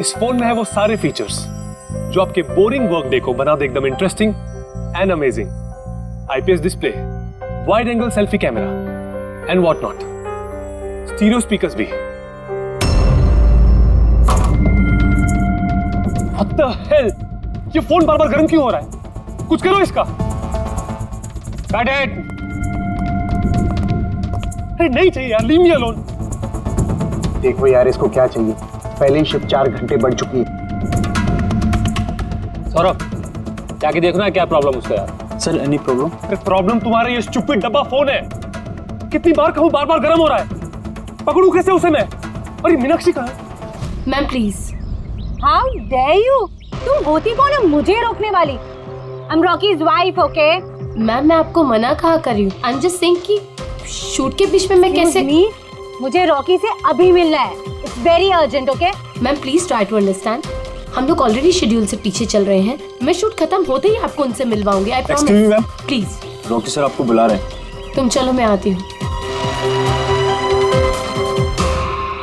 इस फोन में है वो सारे फीचर्स जो आपके बोरिंग वर्क डे को बना दे एकदम interesting and amazing. IPS display, wide angle selfie camera and what not, stereo speakers भी। What the hell? ये फोन बार बार गर्म क्यों हो रहा है? कुछ करो इसका। Cut it! अरे नहीं चाहिए यार, leave me alone। देखो यार इसको क्या चाहिए, पहले ही शिफ्ट 4 घंटे बढ़ चुकी है। सौरभ, जाके देखना है क्या प्रॉब्लम उसका यार। Sir any problem? प्रॉब्लम तुम्हारा ये स्टूपिड डब्बा फोन है। कितनी बार कहूं, बार बार गर्म हो रहा है। पकड़ू कैसे उसे मैं? और ये मीनाक्षी कहाँ है? Ma'am please. How dare you? तुम होती कौन है मुझे रोकने वाली? I am Rocky's wife, okay? Ma'am मैं आपको मना कहा कर रही हूँ। आई एम जस्ट सेइंग कि शूट के बीच में मैं कैसे। मुझे रॉकी से अभी मिलना है, it's very urgent, okay? Ma'am please try to understand, हम लोग ऑलरेडी शेड्यूल से पीछे चल रहे हैं। मैं शूट खत्म होते ही आपको उनसे मिलवाऊंगी, I promise. Please. Rocky sir आपको बुला रहे हैं। तुम चलो, मैं आती हूँ।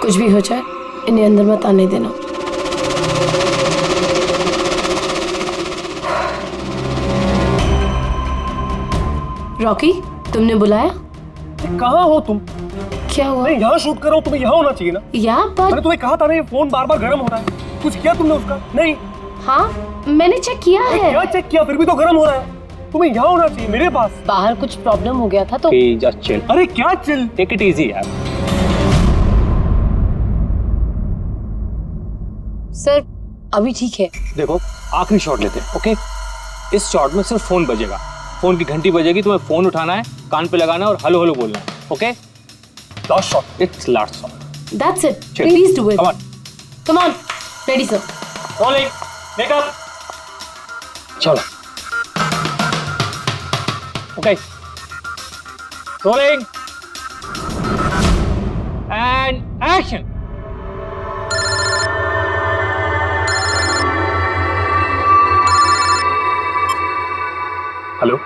कुछ भी हो जाए इन्हें अंदर मत आने देना। रॉकी, तुमने बुलाया? कहाँ हो तुम? क्या हुआ? मैं यहाँ शूट कर रहा हूँ, तुम्हें यहाँ होना चाहिए ना। मैंने तुम्हें कहा था ना ये फोन बार बार गर्म हो रहा है। कुछ किया तुमने उसका? नहीं। हाँ मैंने चेक किया है। क्या चेक किया? फिर भी तो गर्म हो रहा है। तुम्हें यहाँ होना चाहिए मेरे पास। बाहर कुछ प्रॉब्लम हो गया था तो जस्ट चिल। अरे क्या चिल? टेक इट इजी यार। सर अभी ठीक है। देखो आखिरी शॉट लेते हैं, ओके? इस शॉट में सिर्फ फोन बजेगा, फोन की घंटी बजेगी, तुम्हें फोन उठाना है, कान पे लगाना है और हेलो हेलो बोलना है, okay? Last shot. It's last shot. That's it, please do it. Come on, ready sir. Rolling, makeup. चलो, okay, rolling and action. Hello,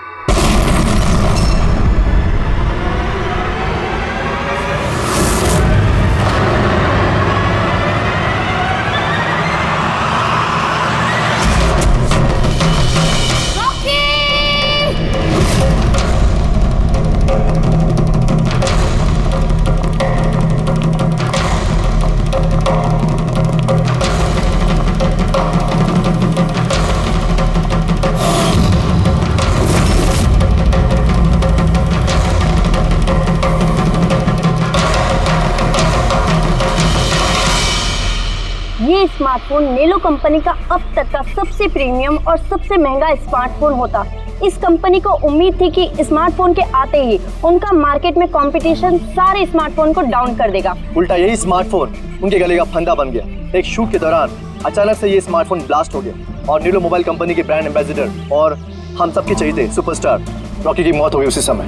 ये स्मार्टफोन नेलो कंपनी का अब तक का सबसे प्रीमियम और सबसे महंगा स्मार्टफोन होता। इस कंपनी को उम्मीद थी कि स्मार्टफोन के आते ही उनका मार्केट में कंपटीशन सारे स्मार्टफोन को डाउन कर देगा। उल्टा यही स्मार्टफोन उनके गले का फंदा बन गया। एक शूट के दौरान अचानक से ये स्मार्टफोन ब्लास्ट हो गया और नेलो मोबाइल कंपनी के ब्रांड एम्बेसडर और हम सबके चहेते सुपरस्टार रॉकी की मौत हो गई उसी समय।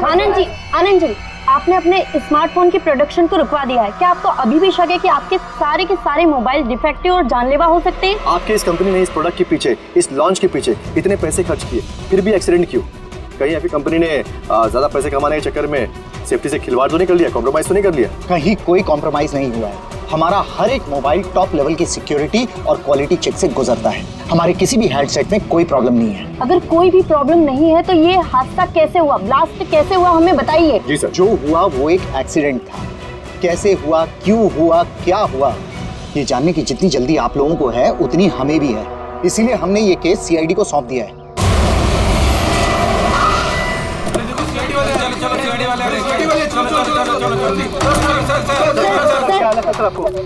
आनंद जी, आपने अपने स्मार्टफोन की प्रोडक्शन को रुकवा दिया है। क्या आपको अभी भी शक है कि आपके सारे के सारे मोबाइल डिफेक्टिव और जानलेवा हो सकते हैं? आपके इस कंपनी ने इस प्रोडक्ट के पीछे, इस लॉन्च के पीछे इतने पैसे खर्च किए, फिर भी एक्सीडेंट क्यों? कहीं आपकी कंपनी ने ज्यादा पैसे कमाने के चक्कर में सेफ्टी से खिलवाड़ तो नहीं कर लिया, कॉम्प्रोमाइज तो नहीं कर लिया? कहीं कोई कॉम्प्रोमाइज नहीं हुआ है। हमारा हर एक मोबाइल टॉप लेवल की सिक्योरिटी और क्वालिटी चेक से गुजरता है। हमारे किसी भी हेडसेट में कोई प्रॉब्लम नहीं है। अगर कोई भी प्रॉब्लम नहीं है तो ये हादसा कैसे हुआ, ब्लास्ट कैसे हुआ, हमें बताइए। जी सर। जो हुआ वो एक एक्सीडेंट था। कैसे हुआ, क्यों हुआ, क्या हुआ, ये जानने की जितनी जल्दी आप लोगों को है उतनी हमें भी है। इसीलिए हमने ये केस सीआईडी को सौंप दिया है।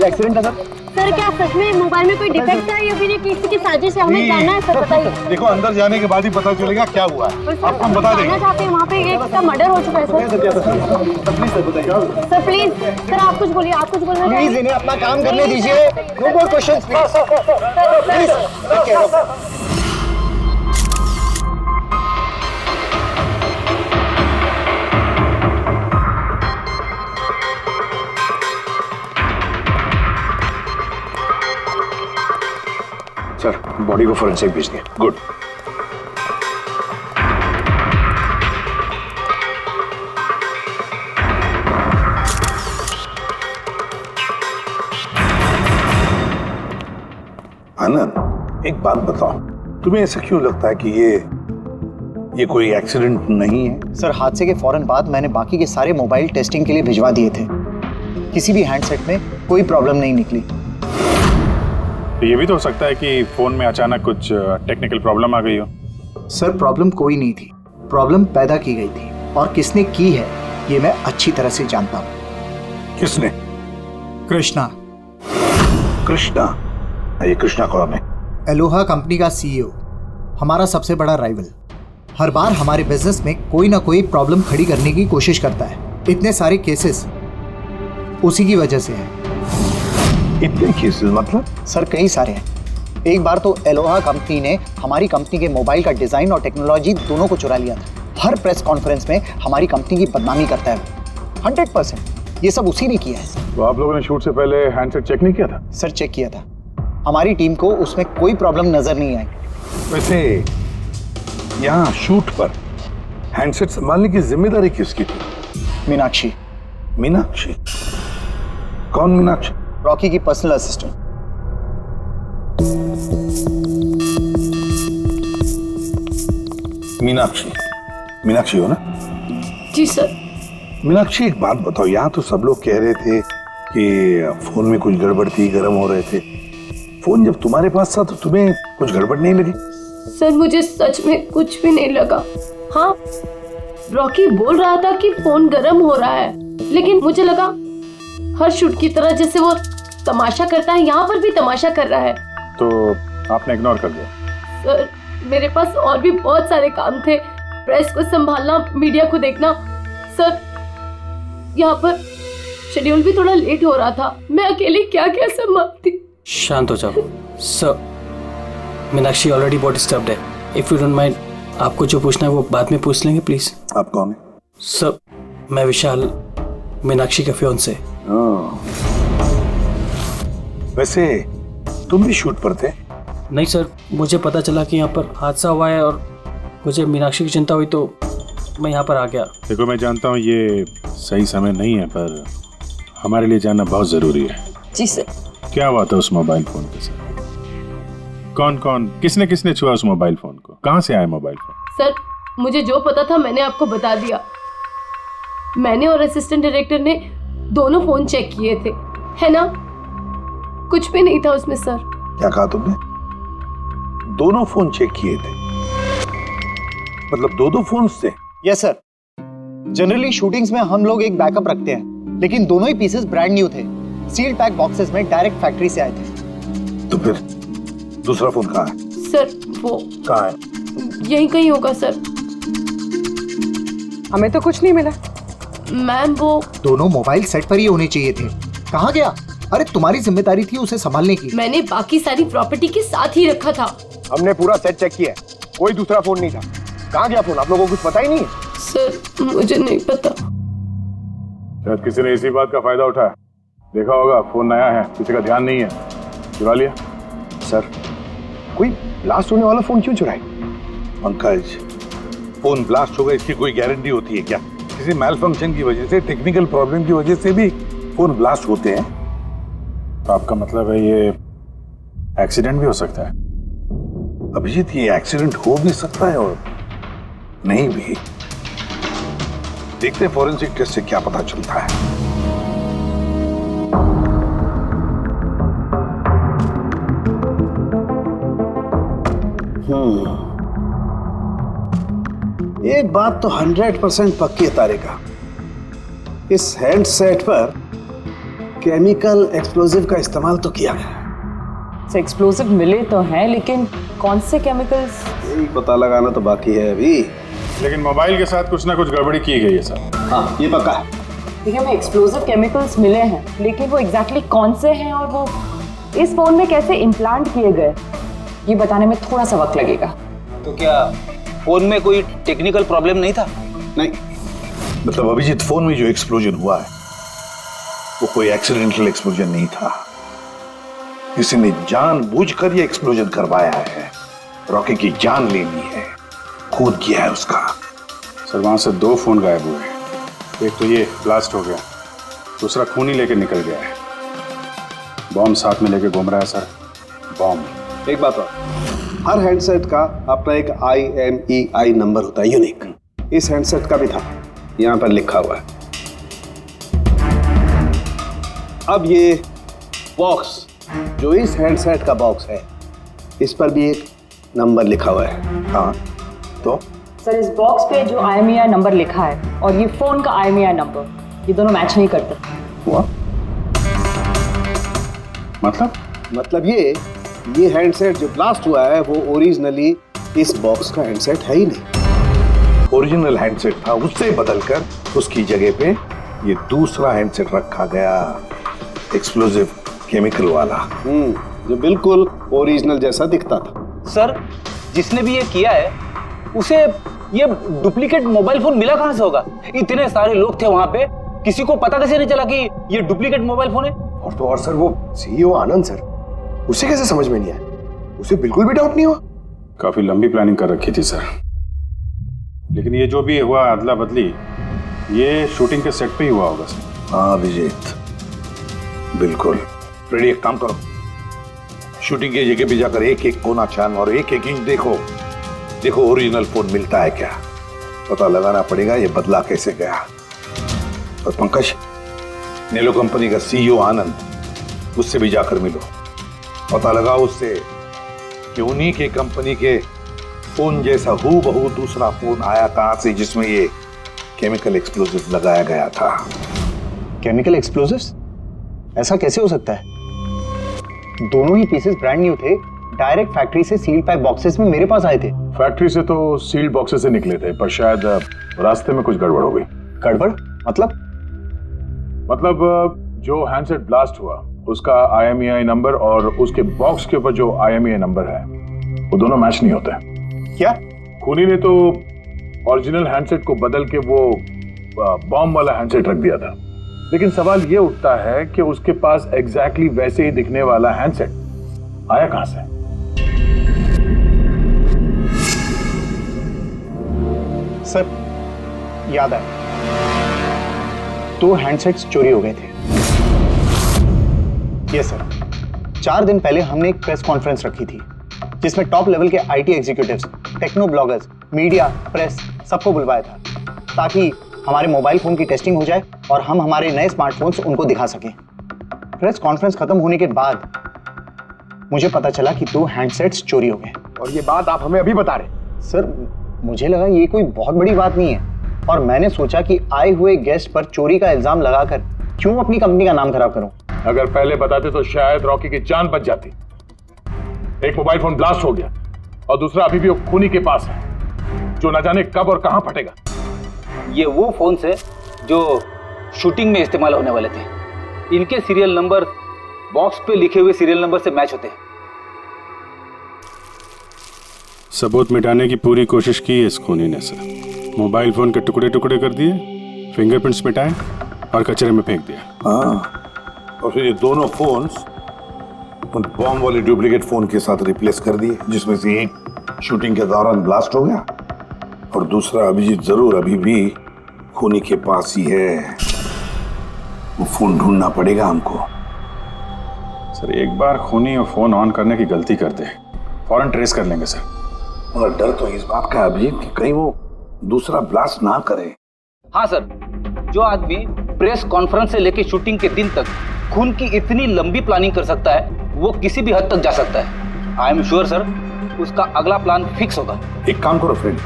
एक्सीडेंट है सर? सर क्या सच में मोबाइल में कोई डिफेक्ट है या फिर ये किसी की साजिश है? हमें जानना है सर, बताइए। देखो अंदर जाने के बाद ही पता चलेगा क्या हुआ है। आपको हम बता देंगे। जानना चाहते हैं, वहाँ पे एक का मर्डर हो चुका है सर। सर प्लीज, सर आप कुछ बोलिए, आप कुछ बोलना चाहिए। प्लीज इन्हें अपना काम करने दीजिए। No more questions please. Sir body को फोरेंसिक भेज दिया। गुड। आनंद, एक बात बताओ, तुम्हें ऐसा क्यों लगता है कि ये कोई एक्सीडेंट नहीं है? सर, हादसे के फौरन बाद मैंने बाकी के सारे मोबाइल टेस्टिंग के लिए भिजवा दिए थे। किसी भी हैंडसेट में कोई प्रॉब्लम नहीं निकली। तो ये भी तो हो सकता है कि फोन में अचानक कुछ टेक्निकल प्रॉब्लम आ गई हो। सर, प्रॉब्लम कोई नहीं थी, प्रॉब्लम पैदा की गई थी, और किसने की है ये मैं अच्छी तरह से जानता हूँ। किसने? कृष्णा। कृष्णा? ये कृष्णा कौन है? एलोहा कंपनी का सीईओ, हमारा सबसे बड़ा राइवल। हर बार हमारे बिजनेस में कोई ना कोई प्रॉब्लम खड़ी करने की कोशिश करता है। इतने सारे केसेस उसी की वजह से हैं। इतने केसेस मतलब? सर, कई सारे हैं। एक बार तो एलोहा कंपनी ने हमारी कंपनी के मोबाइल का डिजाइन और टेक्नोलॉजी दोनों को चुरा लिया था। हर प्रेस कॉन्फ्रेंस में हमारी कंपनी की बदनामी करता है। 100% ये सब उसी ने किया है। तो आप लोगों ने शूट से पहले हैंडसेट चेक नहीं किया था? सर, चेक किया था। हमारी टीम को उसमें कोई प्रॉब्लम नजर नहीं आई। वैसे यहाँ शूट पर हैंडसेट संभालने की जिम्मेदारी किसकी थी? मीनाक्षी। मीनाक्षी? कौन मीनाक्षी? रॉकी की पर्सनल असिस्टेंट। मीनाक्षी? मीनाक्षी हो ना? जी सर। मीनाक्षी, एक बात बताओ, यहाँ तो सब लोग कह रहे थे कि फोन में कुछ गड़बड़ थी, गर्म हो रहे थे। फोन जब तुम्हारे पास था तो तुम्हें कुछ गड़बड़ नहीं लगी? सर, मुझे सच में कुछ भी नहीं लगा। हाँ, रॉकी बोल रहा था कि फोन गर्म हो रहा है, लेकिन मुझे लगा हर शूट की तरह जैसे वो तमाशा करता है, यहाँ पर भी तमाशा कर रहा है। तो आपने इग्नोर कर दिया? सर, मेरे पास और भी बहुत सारे काम थे, प्रेस को संभालना, मीडिया को देखना। सर, यहाँ पर शेड्यूल भी थोड़ा लेट हो रहा था, मैं अकेले क्या क्या संभालती। शांत हो जाओ सर। मीनाक्षी ऑलरेडी बहुत डिस्टर्ब्ड है। इफ यू डोंट माइंड, आपको जो पूछना है वो बाद में पूछ लेंगे प्लीज। आप कौन है? सर, मैं विशाल, मीनाक्षी का फियांसे। वैसे तुम भी शूट पर थे? नहीं सर, मुझे पता चला कि यहाँ पर हादसा हुआ है और मुझे मीनाक्षी की चिंता हुई तो मैं यहाँ पर आ गया। देखो, मैं जानता हूँ ये सही समय नहीं है, पर हमारे लिए जानना बहुत जरूरी है। जी सर। क्या हुआ था उस मोबाइल फोन के साथ? कौन कौन, किसने किसने छुआ उस मोबाइल फोन को? कहाँ से आया मोबाइल फोन? सर, मुझे जो पता था मैंने आपको बता दिया। मैंने और असिस्टेंट डायरेक्टर ने दोनों फोन चेक किए थे, है ना? कुछ भी नहीं था उसमें सर। क्या कहा तुमने? दोनों फोन चेक किए थे? मतलब दो फोन थे? Yes sir. जनरली शूटिंग्स में हम लोग एक बैकअप रखते हैं, लेकिन दोनों ही पीसेस ब्रांड न्यू थे। सील्ड पैक बॉक्सेस में डायरेक्ट फैक्ट्री से आए थे। तो फिर दूसरा फोन कहाँ है? सर, वो कहाँ है? यहीं कहीं होगा सर। हमें तो कुछ नहीं मिला। मैम, वो दोनों मोबाइल सेट पर ही होने चाहिए थे। कहाँ गया? अरे, तुम्हारी जिम्मेदारी थी उसे संभालने की। मैंने बाकी सारी प्रॉपर्टी के साथ ही रखा था। हमने पूरा सेट चेक किया, कोई दूसरा फोन नहीं था। कहाँ गया फोन? आप लोगों को कुछ पता ही नहीं है? सर, मुझे नहीं पता। शायद किसी ने इसी बात का फायदा उठाया। देखा होगा फोन नया है, किसी का ध्यान नहीं है, चुरा लिया। सर, कोई ब्लास्ट होने वाला फोन क्यों चुराए? पंकज, फोन ब्लास्ट होगा इसकी कोई गारंटी होती है क्या? किसी मैल फंक्शन की वजह से, टेक्निकल प्रॉब्लम की वजह से भी फोन ब्लास्ट होते हैं। तो आपका मतलब है ये एक्सीडेंट भी हो सकता है? अभिजीत, ये एक्सीडेंट हो भी सकता है और नहीं भी। देखते हैं फॉरेंसिक टेस्ट से क्या पता चलता है। एक बात तो 100% पक्की है तारिका, इस हैंडसेट पर केमिकल एक्सप्लोजिव का इस्तेमाल तो किया गया। एक्सप्लोजिव मिले तो हैं, लेकिन कौन से केमिकल्स? यही पता लगाना तो बाकी है अभी। लेकिन मोबाइल के साथ कुछ ना कुछ गड़बड़ी की गई है सर। हाँ, ये पक्का है। देखिए, हमें एक्सप्लोजिव केमिकल्स मिले हैं, लेकिन वो एग्जैक्टली कौन से हैं और वो इस फोन में कैसे इम्प्लांट किए गए, ये बताने में थोड़ा सा वक्त लगेगा। तो क्या फोन में कोई टेक्निकल प्रॉब्लम नहीं था? नहीं, मतलब अभिजीत, फोन में जो एक्सप्लोजन हुआ है वो कोई एक्सीडेंटल एक्सप्लोजन नहीं था। किसी ने जानबूझकर ये एक्सप्लोजन करवाया है। रॉकी की जान लेनी है, खून किया है उसका। सर, वहां से 2 फोन गायब हुए। एक तो ये ब्लास्ट हो गया, दूसरा खून ही लेके निकल गया है। बॉम्ब साथ में लेके घूम रहा है सर, बॉम्ब। एक बात और, हर हैंडसेट का अपना एक IMEI नंबर होता है, यूनिक। इस हैंडसेट का भी था, यहां पर लिखा हुआ है। अब ये बॉक्स, जो इस हैंडसेट का बॉक्स है, इस पर भी एक नंबर लिखा हुआ है। हाँ तो सर इस बॉक्स पे जो IMEI नंबर लिखा है और ये फोन का IMEI नंबर, ये दोनों मैच नहीं करते। हुआ मतलब ये हैंडसेट जो ब्लास्ट हुआ है वो ओरिजिनली इस बॉक्स का हैंडसेट है ही नहीं। ओरिजिनल हैंडसेट था, उससे बदलकर उसकी जगह पे ये दूसरा हैंडसेट रखा गया, एक्सप्लोजिव केमिकल वाला। जो बिल्कुल ओरिजिनल जैसा दिखता था। सर जिसने भी ये किया है उसे ये डुप्लीकेट मोबाइल फोन मिला कहां से होगा? इतने सारे लोग थे वहां पे, किसी को पता कैसे नहीं चला कि ये डुप्लीकेट मोबाइल फोन है? और तो और सर, वो CEO आनंद सर, उसे कैसे समझ में नहीं आया? उसे बिल्कुल भी डाउट नहीं हुआ? काफी लंबी प्लानिंग कर रखी थी सर, लेकिन ये जो भी हुआ अदला बदली, ये शूटिंग के सेट पे ही हुआ होगा सर। हाँ अभिजीत, बिल्कुल। रेडी, एक काम करो, शूटिंग की जगह पे जाकर एक एक कोना छान और एक एक इंच देखो ओरिजिनल फोन मिलता है क्या, पता लगाना पड़ेगा ये बदला कैसे गया। और पंकज, नेलो कंपनी का CEO आनंद, उससे भी जाकर मिलो, पता लगाओ उससे कि उन्हीं के कंपनी के फोन जैसा हूबहू दूसरा फोन आया कहां से जिसमें ये केमिकल एक्सप्लोजिव लगाया गया था। Chemical explosives? ऐसा कैसे हो सकता है? दोनों ही पीसेस ब्रांड न्यू थे, डायरेक्ट फैक्ट्री से सील पैक बॉक्सेस में मेरे पास आए थे। फैक्ट्री से तो सील्ड बॉक्सेस से निकले थे, पर शायद रास्ते में कुछ गड़बड़ हो गई। गड़बड़ मतलब जो हैंडसेट ब्लास्ट हुआ उसका IMEI नंबर और उसके बॉक्स के ऊपर जो IMEI नंबर है वो दोनों मैच नहीं होते। क्या? खूनी ने तो ओरिजिनल हैंडसेट को बदल के वो बॉम्ब वाला हैंडसेट रख दिया था, लेकिन सवाल ये उठता है कि उसके पास एग्जैक्टली वैसे ही दिखने वाला हैंडसेट आया कहां से? सर याद आया, 2 हैंडसेट्स चोरी हो गए थे। यस सर, 4 दिन पहले हमने एक प्रेस कॉन्फ्रेंस रखी थी जिसमें टॉप लेवल के IT executives, techno bloggers, media, press सबको बुलवाया था ताकि हमारे मोबाइल फोन की टेस्टिंग हो जाए और हम हमारे नए स्मार्टफोन्स उनको दिखा सकें। प्रेस कॉन्फ्रेंस खत्म होने के बाद मुझे पता चला कि 2 हैंडसेट्स चोरी हो गए। और ये बात आप हमें अभी बता रहे? सर मुझे लगा ये कोई बहुत बड़ी बात नहीं है और मैंने सोचा कि आए हुए गेस्ट पर चोरी का इल्जाम लगाकर क्यों अपनी कंपनी का नाम खराब करूं। अगर पहले बताते तो शायद रॉकी की जान बच जाती। एक मोबाइल फोन ब्लास्ट हो गया और दूसरा अभी भी वो खूनी के पास है, जो न जाने कब और कहां फटेगा। ये वो फोन है जो शूटिंग में इस्तेमाल होने वाले थे। इनके सीरियल नंबर बॉक्स पे लिखे हुए सीरियल नंबर से मैच होते हैं। सबूत मिटाने की पूरी कोशिश की है इस खूनी ने सर। मोबाइल फोन के टुकड़े टुकड़े कर दिए, फिंगरप्रिंट्स मिटाए और कचरे में फेंक दिया। हाँ, और फिर ये दोनों फोन्स उन बॉम्ब वाले डुप्लीकेट फोन के साथ रिप्लेस कर दिए, जिसमें से एक शूटिंग के दौरान ब्लास्ट हो गया और दूसरा अभिजीत जरूर अभी भी खूनी के पास ही है। वो फोन ढूंढना पड़ेगा हमको। सर एक बार खूनी और फोन ऑन करने की गलती कर दे, फौरन ट्रेस कर लेंगे सर। मगर डर तो इस बात का अभिजीत कि कहीं वो दूसरा ब्लास्ट ना करे। हाँ सर, जो आदमी प्रेस कॉन्फ्रेंस से लेके शूटिंग के दिन तक खून की इतनी लंबी प्लानिंग कर सकता है, वो किसी भी हद तक जा सकता है। आई एम श्योर सर, उसका अगला प्लान फिक्स होगा। एक काम करो फ्रेंड,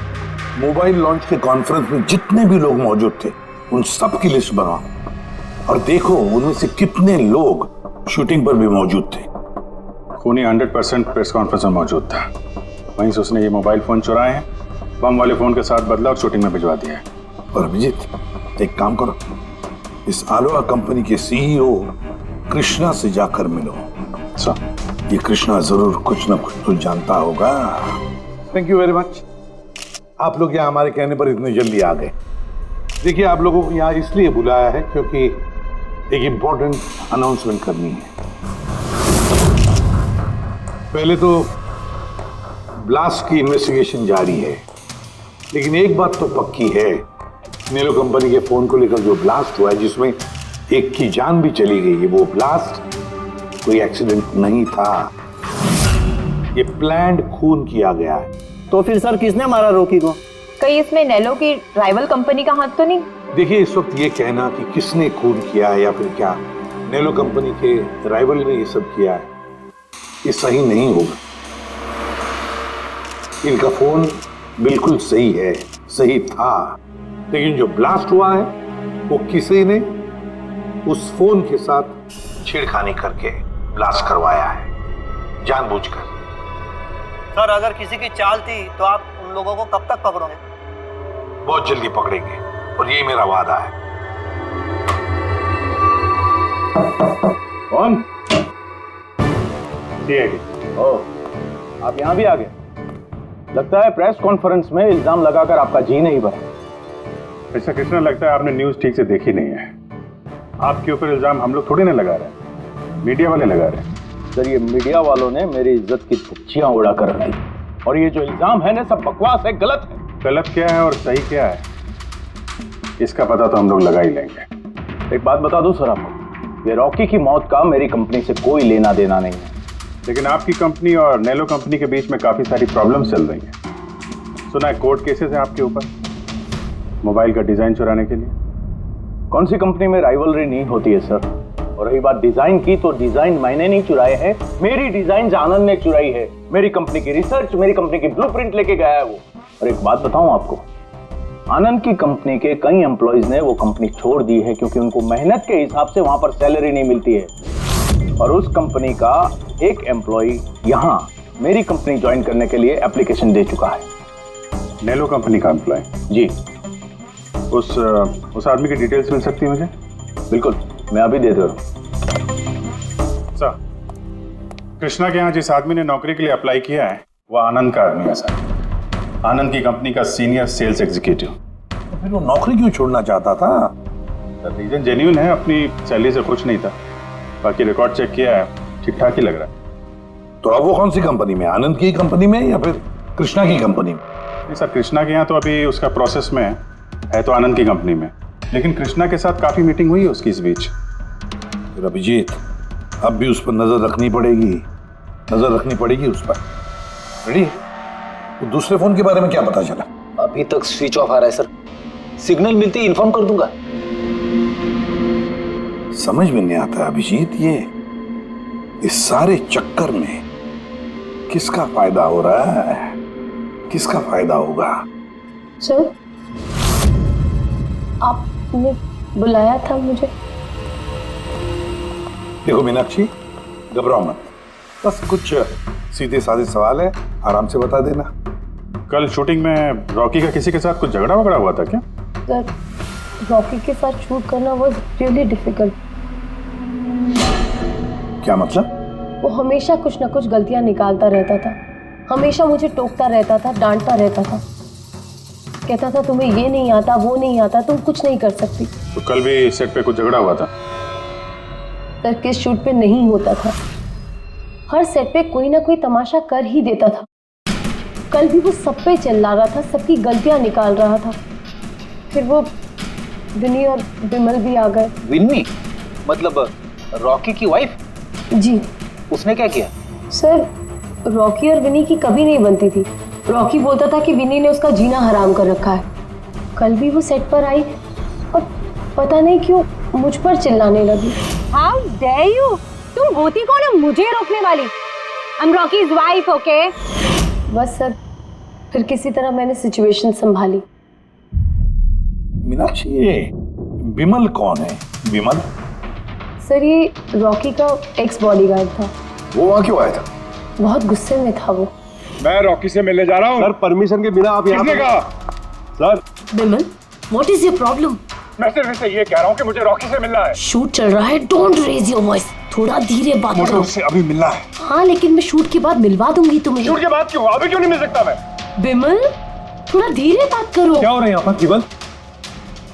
मोबाइल लॉन्च के कॉन्फ्रेंस में जितने भी लोग मौजूद थे उन सब की लिस्ट बनाओ और देखो उनमें से कितने लोग शूटिंग पर भी मौजूद थे। खूनी 100% प्रेस कॉन्फ्रेंस में मौजूद था, वहीं से उसने ये मोबाइल फोन चुराए हैं, बम वाले फोन के साथ बदला और शूटिंग में भिजवा दिया है। और अभिजीत एक काम करो, इस आलोहा कंपनी के CEO कृष्णा से जाकर मिलो। सर ये कृष्णा जरूर कुछ ना कुछ तो जानता होगा। थैंक यू वेरी मच, आप लोग यहाँ हमारे कहने पर इतने जल्दी आ गए। देखिए आप लोगों को यहाँ इसलिए बुलाया है क्योंकि एक इम्पोर्टेंट अनाउंसमेंट करनी है। पहले तो ब्लास्ट की इन्वेस्टिगेशन जारी है, लेकिन एक बात तो पक्की है, नेलो कंपनी के फोन को लेकर जो ब्लास्ट हुआ है जिसमें एक की जान भी चली गई है, वो ब्लास्ट कोई एक्सीडेंट नहीं था। ये प्लान्ड खून किया गया है। तो फिर सर किसने मारा रॉकी को? कहीं इसमें नेलो की राइवल कंपनी का हाथ तो नहीं? देखिए, इस वक्त ये कहना कि किसने खून किया है या फिर क्या नेलो कंपनी के राइवल ने ये सब किया है, ये सही नहीं होगा। इनका फोन बिल्कुल सही है, सही था, लेकिन जो ब्लास्ट हुआ है वो किसी ने उस फोन के साथ छेड़खानी करके ब्लास्ट करवाया है, जानबूझकर। सर अगर किसी की चाल थी तो आप उन लोगों को कब तक पकड़ोगे? बहुत जल्दी पकड़ेंगे और ये मेरा वादा है। कौन? ओह, आप यहाँ भी आ गए। लगता है प्रेस कॉन्फ्रेंस में इल्जाम लगाकर आपका जी नहीं भरा। ऐसा कृष्णा, लगता है आपने न्यूज ठीक से देखी नहीं है। आपके ऊपर इल्जाम हम लोग थोड़ी ना लगा रहे हैं, मीडिया वाले लगा रहे हैं। सर, ये मीडिया वालों ने मेरी इज्जत की धज्जियां उड़ा कर रख दी, और ये जो इल्जाम है ना, सब बकवास है, गलत है। गलत क्या है और सही क्या है, इसका पता तो हम लोग लगा ही लेंगे। एक बात बता दूं सर आपको, ये रॉकी की मौत का मेरी कंपनी से कोई लेना देना नहीं है। लेकिन आपकी कंपनी और नेलो कंपनी के बीच में काफी सारी प्रॉब्लम्स चल रही हैं। सुना है कोर्ट केसेस है आपके ऊपर मोबाइल का डिजाइन चुराने के लिए। कौन सी कंपनी में राइवलरी नहीं होती है सर? और रही बात डिजाइन की, तो डिजाइन मैंने नहीं चुराए हैं, मेरी डिजाइन आनंद ने चुराई है। मेरी कंपनी की रिसर्च, मेरी कंपनी की ब्लूप्रिंट लेके गया है वो। और एक बात बताऊं आपको, आनंद की कंपनी के कई एम्प्लॉइज ने वो कंपनी छोड़ दी है क्योंकि उनको मेहनत के हिसाब से वहां पर सैलरी नहीं मिलती है। और उस कंपनी का एक एम्प्लॉय यहाँ मेरी कंपनी ज्वाइन करने के लिए एप्लीकेशन दे चुका है। नेलो कंपनी का एम्प्लॉय? जी। उस आदमी की डिटेल्स मिल सकती है मुझे? बिल्कुल, मैं अभी दे दे रहा हूँ। सर, कृष्णा के यहाँ जिस आदमी ने नौकरी के लिए अप्लाई किया है वो आनंद का आदमी है सर। आनंद की कंपनी का सीनियर सेल्स एग्जीक्यूटिव। तो फिर वो नौकरी क्यों छोड़ना चाहता था? सर, रीजन जेन्युइन है, अपनी सैलरी से खुश नहीं था। बाकी रिकॉर्ड चेक किया है, ठीक ठाक ही लग रहा है। तो अब वो कौन सी कंपनी में, आनंद की कंपनी में या फिर कृष्णा की कंपनी में? नहीं सर, कृष्णा के यहाँ तो अभी उसका प्रोसेस में है तो आनंद की कंपनी में, लेकिन कृष्णा के साथ काफी मीटिंग हुई है उसकी इस बीच। फिर अभिजीत, अब भी उस पर नजर रखनी पड़ेगी उस पर। रेडी? तो दूसरे फोन के बारे में क्या पता चला? अभी तक स्विच ऑफ आ रहा है सर, सिग्नल मिलते ही इन्फॉर्म कर दूंगा। समझ में नहीं आता अभिजीत, ये इस सारे चक्कर में किसका फायदा हो रहा है, किसका फायदा होगा? सर, आपने बुलाया था मुझे? देखो मीनाक्षी, घबराओ मत, बस कुछ सीधे साधे सवाल है, आराम से बता देना। कल शूटिंग में रॉकी का किसी के साथ कुछ झगड़ा वगड़ा हुआ था क्या? सर, रॉकी के साथ शूट करना वाज रियली डिफिकल्ट। क्या मतलब? वो हमेशा कुछ ना कुछ गलतियां निकालता रहता था, हमेशा मुझे टोकता रहता था, डांटता रहता था, कहता था तुम्हें ये नहीं आता, वो नहीं आता, तुम कुछ नहीं कर सकती। तो कल भी सेट पे कुछ झगड़ा हुआ था? सर, किस शूट पे नहीं होता था, हर सेट पे कोई ना कोई तमाशा कर ही देता था। कल भी वो सब पे चिल्ला रहा था, सबकी गलतियां निकाल रहा था। फिर वो विनी और विमल भी आ गए। विन्नी? मतलब रॉकी की वाइफ? जी। उसने क्या किया? सर, रॉकी और विनी की कभी नहीं बनती थी। रॉकी बोलता था कि विनी ने उसका जीना हराम कर रखा है। कल भी वो सेट पर आई और पता नहीं क्यों मुझ पर चिल्लाने लगी। How dare you! तुम होती कौन हो मुझे रोकने वाली? I am Rocky's wife, okay? बस सर, फिर किसी तरह मैंने सिचुएशन संभाली। मीनाक्षी, ये विमल कौन है? विमल? सर, ये रॉकी का एक्स बॉडीगार्ड था। वो वहाँ क्यों आया था? बहुत गुस्से में था वो। मैं रॉकी से मिलने जा रहा हूँ। सर, परमिशन के बिना आप यहाँ किसने कहा? Sir, Vimal, what is your problem? मैं सिर्फ इससे ये कह रहा हूँ कि मुझे रॉकी से मिलना है। शूट चल रहा है, डोंट रेज योर वॉइस, थोड़ा धीरे बात मुझे करो। उससे अभी मिलना है। हाँ, लेकिन मैं शूट के बाद मिलवा दूंगी तुम्हें। शूट के बाद क्यों? अभी क्यों नहीं मिल सकता मैं? विमल, थोड़ा धीरे बात करो। क्या हो रहा है यहाँ पर? विमल,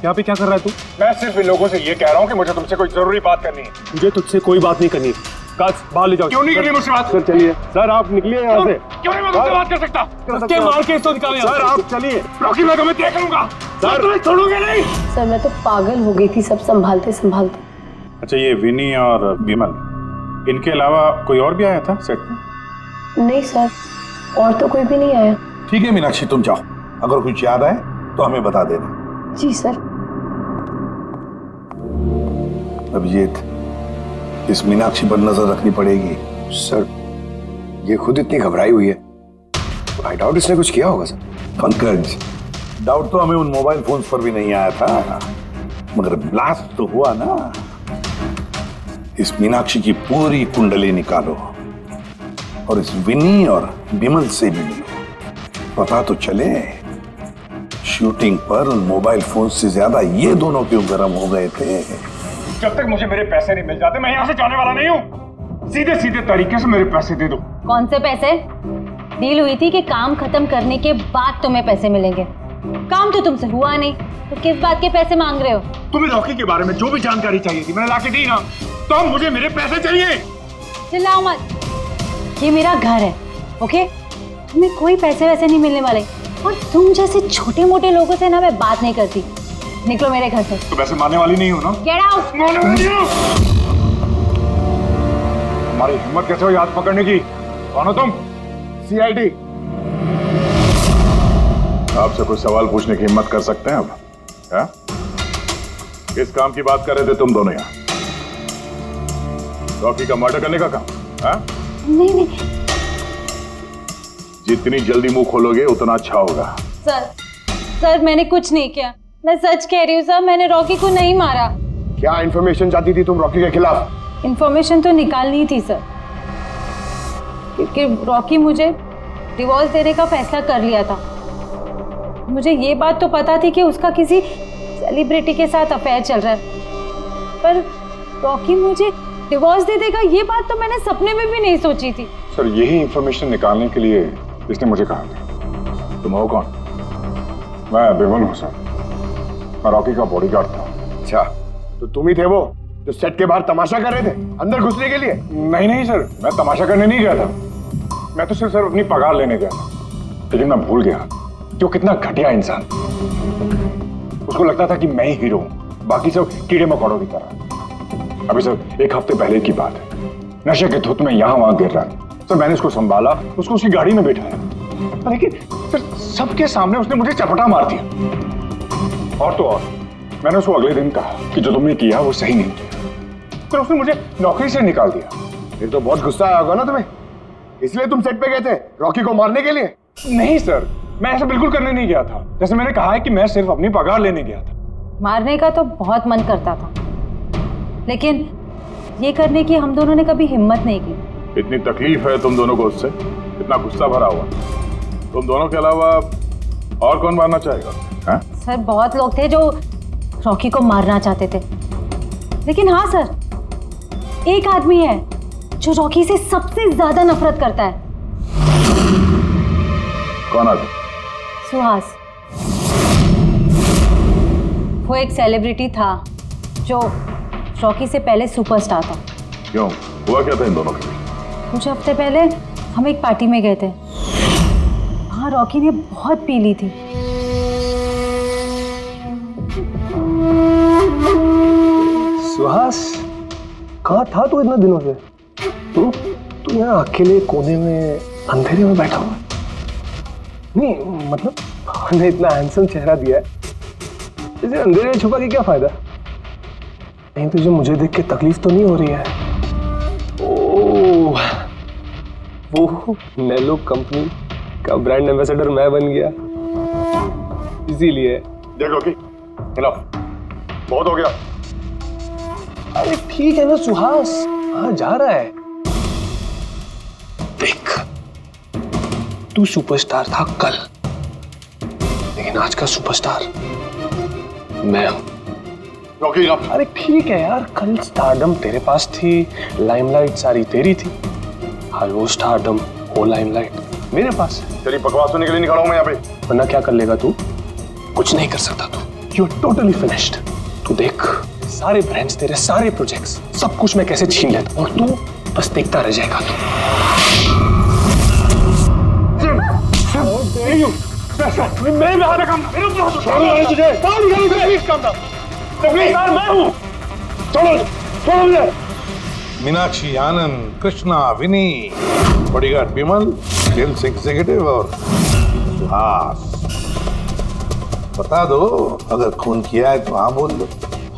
यहाँ पे क्या कर रहा है तू? मैं सिर्फ इन लोगों से ये कह रहा हूँ कि मुझे तुमसे कोई जरूरी बात करनी है। मुझे तुझसे कोई बात नहीं करनी। काश बाहर ले जाओ। क्यों नहीं करनी मुझसे बात? सर चलिए। सर, आप निकलिए यहाँ से। क्यों नहीं मैं तुमसे बात कर सकता? क्या मार के इसको निकालें यहाँ सर, से। आप चलिए। रॉकी, मैं तुम्हें देख लूंगा। सर, तुम्हें छोड़ूंगा नहीं। सर, मैं तो पागल हो गई थी सब संभालते संभालते। अच्छा, ये विनी और विमल, इनके अलावा कोई और भी आया था सेट पे? नहीं सर, और तो कोई भी नहीं आया। ठीक है मीनाक्षी, तुम जाओ, अगर कुछ याद आए तो हमें बता देना। जी सर। अभिजीत, इस मीनाक्षी पर नजर रखनी पड़ेगी। सर, ये खुद इतनी घबराई हुई है, आई डाउट इसने कुछ किया होगा सर। पंकज, डाउट तो हमें उन मोबाइल फोन्स पर भी नहीं आया था, मगर ब्लास्ट तो हुआ ना। इस मीनाक्षी की पूरी कुंडली निकालो और इस विनी और विमल से भी मिलो, पता तो चले शूटिंग पर उन मोबाइल फोन से ज्यादा ये दोनों क्यों गर्म हो गए थे। जब तक मुझे मेरे पैसे नहीं मिल जाते मैं यहाँ से जाने वाला नहीं हूँ। सीधे सीधे तरीके से मेरे पैसे दे दो। कौन से पैसे? डील हुई थी कि काम खत्म करने के बाद तुम्हें पैसे मिलेंगे। काम तो तुमसे हुआ नहीं, तो किस बात के पैसे मांग रहे हो? तुम्हें रॉकी के बारे में जो भी जानकारी चाहिए थी मैंने लाके दी ना, तो अब मुझे मेरे पैसे चाहिए। चिल्लाओ मत, ये मेरा घर है, ओके? तुम्हें कोई पैसे वैसे नहीं मिलने वाले, और तुम जैसे छोटे मोटे लोगों से ना मैं बात नहीं करती। निकलो मेरे घर से। तो वैसे मारने वाली नहीं हो ना? Get out. मारने वाली हो? तुम्हारी हिम्मत कैसे हुई हाथ पकड़ने की? कौन हो तुम? सीआईडी। आपसे कोई सवाल पूछने की हिम्मत कर सकते हैं अब? क्या? किस काम की बात कर रहे थे तुम दोनों यहाँ? रॉकी का मर्डर करने का काम? हाँ? नहीं। जितनी जल्दी मुंह खोलोगे उतना अच्छा होगा। सर मैंने कुछ नहीं किया, मैं सच कह रही हूँ सर, मैंने रॉकी को नहीं मारा। क्या इन्फॉर्मेशन चाहती थी तुम रॉकी के खिलाफ? इन्फॉर्मेशन तो निकालनी थी सर, क्योंकि रॉकी मुझे डिवोर्स देने का फैसला कर लिया था। मुझे ये बात तो पता थी कि उसका किसी सेलिब्रिटी के साथ अफेयर चल रहा है, पर रॉकी मुझे डिवोर्स दे देगा ये बात तो मैंने सपने में भी नहीं सोची थी। सर, यही इंफॉर्मेशन निकालने के लिए इसने मुझे कहा था। तुम हो कौन? मैं विमल हूँ सर, मैं रॉकी का बॉडीगार्ड था। अच्छा, तो तुम ही थे वो जो सेट के बाहर तमाशा कर रहे थे अंदर घुसने के लिए? नहीं सर, मैं तमाशा करने नहीं गया था, मैं तो सिर्फ सर अपनी पगार लेने गया था। लेकिन मैं भूल गया कि वो कितना घटिया इंसान। उसको लगता था कि मैं ही हीरो हूँ, बाकी सब कीड़े मकोड़ों की तरह। अभी सर 1 हफ्ते पहले की बात है, नशे के धुत में यहाँ वहां गिर रहा था सर। मैंने उसको संभाला, उसको उसकी गाड़ी में बैठाया, लेकिन सर सबके सामने उसने मुझे चपटा मार दिया। और तो और मैंने उसको अगले दिन कहा कि जो तुमने किया वो सही नहीं किया, फिर उसने मुझे नौकरी से निकाल दिया। फिर तो बहुत गुस्सा आया होगा ना तुम्हें, इसलिए तुम सेट पे गए थे रॉकी को मारने के लिए? नहीं सर, मैं ऐसा बिल्कुल करने नहीं गया था। जैसे मैंने कहा है कि मैं सिर्फ अपनी पगार लेने गया था। मारने का तो बहुत मन करता था, लेकिन ये करने की हम दोनों ने कभी हिम्मत नहीं की। इतनी तकलीफ है तुम दोनों को उससे, इतना गुस्सा भरा हुआ। तुम दोनों के अलावा और कौन मारना चाहेगा? हाँ? सर बहुत लोग थे जो रॉकी को मारना चाहते थे, लेकिन हाँ सर, एक आदमी है जो रॉकी से सबसे ज्यादा नफरत करता है। कौन आदमी? सुहास। वो एक सेलिब्रिटी था जो रॉकी से पहले सुपरस्टार था। क्यों, हुआ क्या था इन दोनों के बीच? कुछ हफ्ते पहले हम एक पार्टी में गए थे, वहाँ रॉकी ने बहुत पी ली थी। सुहास, कहाँ था तू इतना दिनों से? तू यहाँ अकेले कोने में अंधेरे में बैठा हुआ? नहीं मतलब हमने इतना हैंडसम चेहरा दिया है, इसे अंधेरे में छुपा के क्या फायदा? नहीं तुझे मुझे देख के तकलीफ तो नहीं हो रही है? ओह, वो नेलो कंपनी का ब्रांड एम्बेसडर मैं बन गया, इसीलिए। देखो कि हेलो, बहुत हो गया। अरे ठीक है ना सुहास, कहाँ जा रहा है? देख, तू सुपरस्टार था कल, लेकिन आज का सुपरस्टार मैं हूं। अरे ठीक है यार, कल स्टारडम तेरे पास थी, लाइमलाइट सारी तेरी थी, आज वो स्टारडम वो लाइमलाइट मेरे पास है। तेरी बकवास सुनने के लिए नहीं खड़ा हूं मैं यहाँ पे। वरना क्या कर लेगा तू? कुछ नहीं कर सकता तू, यू आर टोटली फिनिश्ड। तू देख, सारे ब्रांड्स तेरे, सारे प्रोजेक्ट्स, सब कुछ मैं कैसे छीन लेता हूं, और तू बस देखता रह जाएगा। तू मेरे में हाथ रखा, मेरे ऊपर हाथ उठा तुझे। प्लीज काम था, प्लीज यार, मैं हूं। छोड़ो छोड़ो मुझे। मीनाक्षी, आनंद, कृष्णा, विनी, बॉडीगार्ड विमल, सेल्स एग्जीक्यूटिव और सुहास। बता दो, अगर खून किया है तो हाँ बोल दो।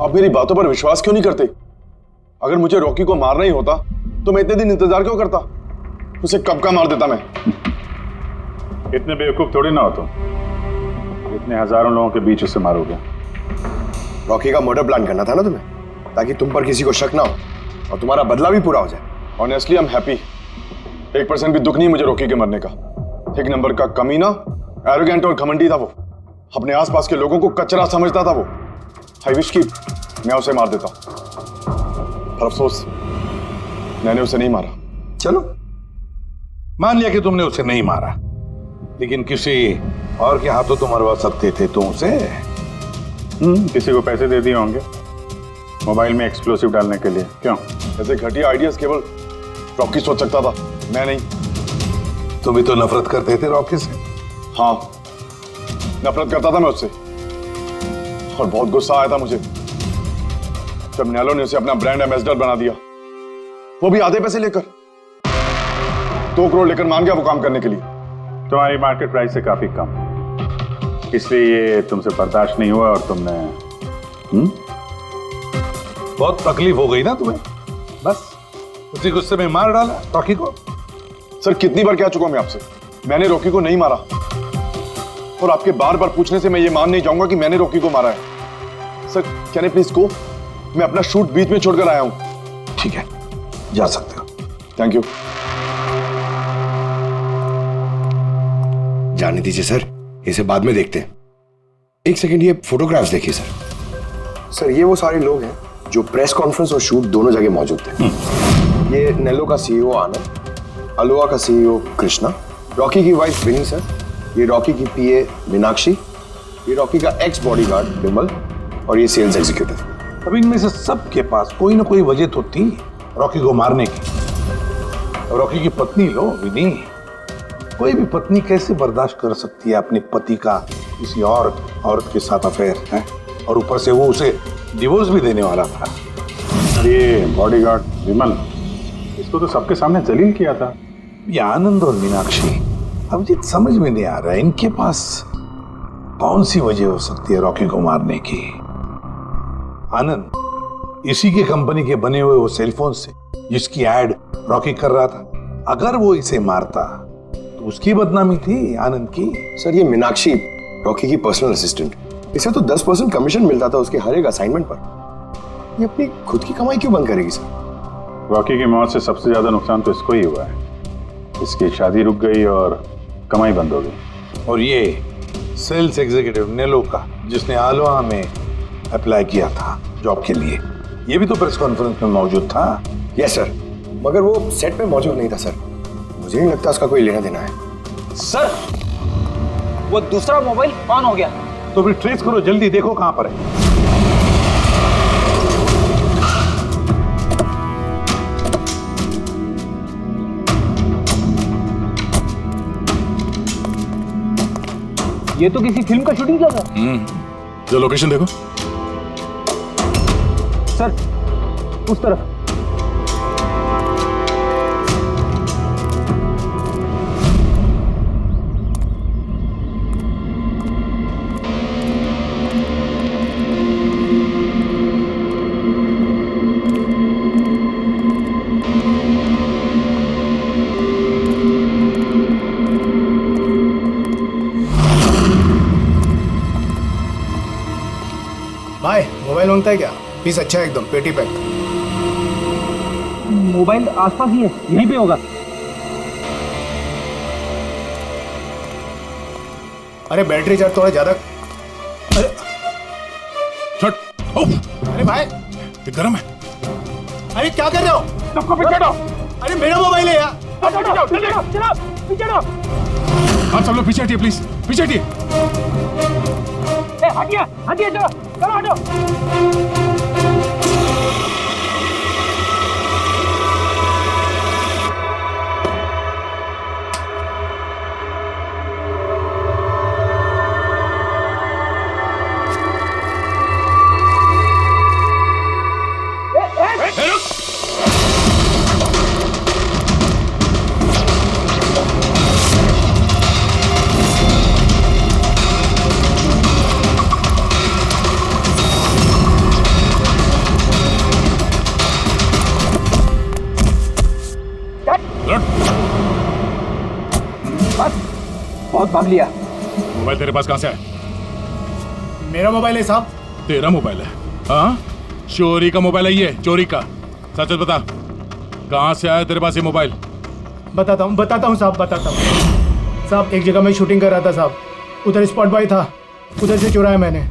आप मेरी बातों पर विश्वास क्यों नहीं करते? अगर मुझे रॉकी को मारना ही होता तो मैं इतने दिन इंतजार क्यों करता? उसे कब का मार देता मैं। इतने बेवकूफ थोड़ी ना हो तुम, इतने हजारों लोगों के बीच उसे मारोगे। रॉकी का मर्डर प्लान करना था ना तुम्हें, ताकि तुम पर किसी को शक ना हो और तुम्हारा बदला भी पूरा हो जाए। Honestly I am happy. 1% भी दुख नहीं मुझे रॉकी के मरने का। एक नंबर का कमीना, एरोगेंट और घमंडी था वो। अपने आसपास के लोगों को कचरा समझता था वो। आई विश कि मैं उसे मार देता, पर अफसोस मैंने उसे नहीं मारा। चलो, मान लिया कि तुमने उसे नहीं मारा, लेकिन किसी और के हाथों तो मरवा सकते थे तुम उसे। किसी को पैसे दे दिए होंगे मोबाइल में एक्सप्लोसिव डालने के लिए। क्यों? ऐसे घटिया आइडियाज केवल रॉकी सोच सकता था, मैं नहीं। तुम भी तो नफरत करते थे रॉकी से। हाँ, नफरत करता था मैं उससे, और बहुत गुस्सा आया था मुझे जब नैलो ने उसे अपना ब्रांड एम्बेसडर बना दिया, वो भी आधे पैसे लेकर। 2 करोड़ लेकर मान गया वो काम करने के लिए। तुम्हारी मार्केट प्राइस से काफी कम, इसलिए ये तुमसे बर्दाश्त नहीं हुआ और तुमने बहुत तकलीफ हो गई ना तुम्हें, बस उसी गुस्से में मार डाला रॉकी को। सर, कितनी बार कह चुका हूं मैं आपसे, मैंने रॉकी को नहीं मारा, और आपके बार बार पूछने से मैं ये मान नहीं जाऊंगा कि मैंने रॉकी को मारा है। Sir, can I please go? मैं अपना शूट बीच में छोड़कर आया हूं। ठीक है, जा सकते हो। Thank you. जाने दीजिए सर, इसे बाद में देखते हैं। एक सेकंड, ये फोटोग्राफ्स देखिए सर। सर, ये वो सारे लोग हैं जो प्रेस कॉन्फ्रेंस और शूट दोनों जगह मौजूद थे। ये नेलो का सीईओ आनंद, अलोहा का सीईओ कृष्णा, रॉकी की वाइफ विनी सर, ये रॉकी की पीए मीनाक्षी, ये रॉकी का एक्स बॉडीगार्ड विमल, और ये सेल्स एग्जीक्यूटिव। अब इनमें से सबके पास कोई ना कोई वजह तो थी रॉकी को मारने की। रॉकी की पत्नी लो, विनी। कोई भी पत्नी कैसे बर्दाश्त कर सकती है अपने पति का किसी और औरत के साथ अफेयर है, और ऊपर से वो उसे डिवोर्स भी देने वाला था। ये बॉडीगार्ड विमल, इसको तो सबके सामने जलील किया था। ये आनंद और मीनाक्षी, अब ये समझ में नहीं आ रहा है इनके पास कौन सी वजह हो सकती है रॉकी को मारने की। आनंद, इसी के कंपनी के बने हुए वो सेलफोन से जिसकी एड रॉकी कर रहा था, अगर वो इसे मारता तो उसकी बदनामी थी आनंद की। सर, ये मीनाक्षी रॉकी की पर्सनल असिस्टेंट, इसे तो 10% कमीशन मिलता था उसके हर एक असाइनमेंट पर। ये अपनी खुद की कमाई क्यों बंद करेगी सर? रॉकी की मौत से सबसे ज्यादा नुकसान तो इसको ही हुआ है। इसकी शादी रुक गई और कमाई बंद हो गई। और ये सेल्स एग्जीक्यूटिव नेलो का, जिसने आलोहा में अप्लाई किया था जॉब के लिए, ये भी तो प्रेस कॉन्फ्रेंस में मौजूद था। यस सर, मगर वो सेट पे मौजूद नहीं था सर। मुझे नहीं लगता उसका कोई लेना देना है। सर, वो दूसरा मोबाइल ऑन हो गया। तो फिर ट्रेस करो, जल्दी देखो कहां पर है। ये तो किसी फिल्म का शूटिंग चल रहा है। जो लोकेशन देखो सर, उस तरफ। भाई, मोबाइल मांगता है क्या? पीस अच्छा है एकदम, पेटी पैक। मोबाइल आसपास ही है, यहीं पे होगा। अरे बैटरी चार्ज थोड़ा ज्यादा। अरे अरे भाई, ये गर्म है। अरे क्या कर रहे हो? सबको पीछे हटो। अरे मेरा मोबाइल है यार। आप सब लोग पीछे हटिए प्लीज, पीछे हटिए। हटिए हटिए, चलो चलो हटो। कब लिया? मोबाइल तेरे पास कहाँ से है? मेरा मोबाइल है साहब। तेरा मोबाइल है? हाँ, चोरी का मोबाइल है ये, चोरी का। सच बता, कहाँ से आया तेरे पास ये मोबाइल? बताता हूँ साहब, बताता हूँ साहब। एक जगह मैं शूटिंग कर रहा था साहब, उधर स्पॉट बॉय था, उधर से चुराया मैंने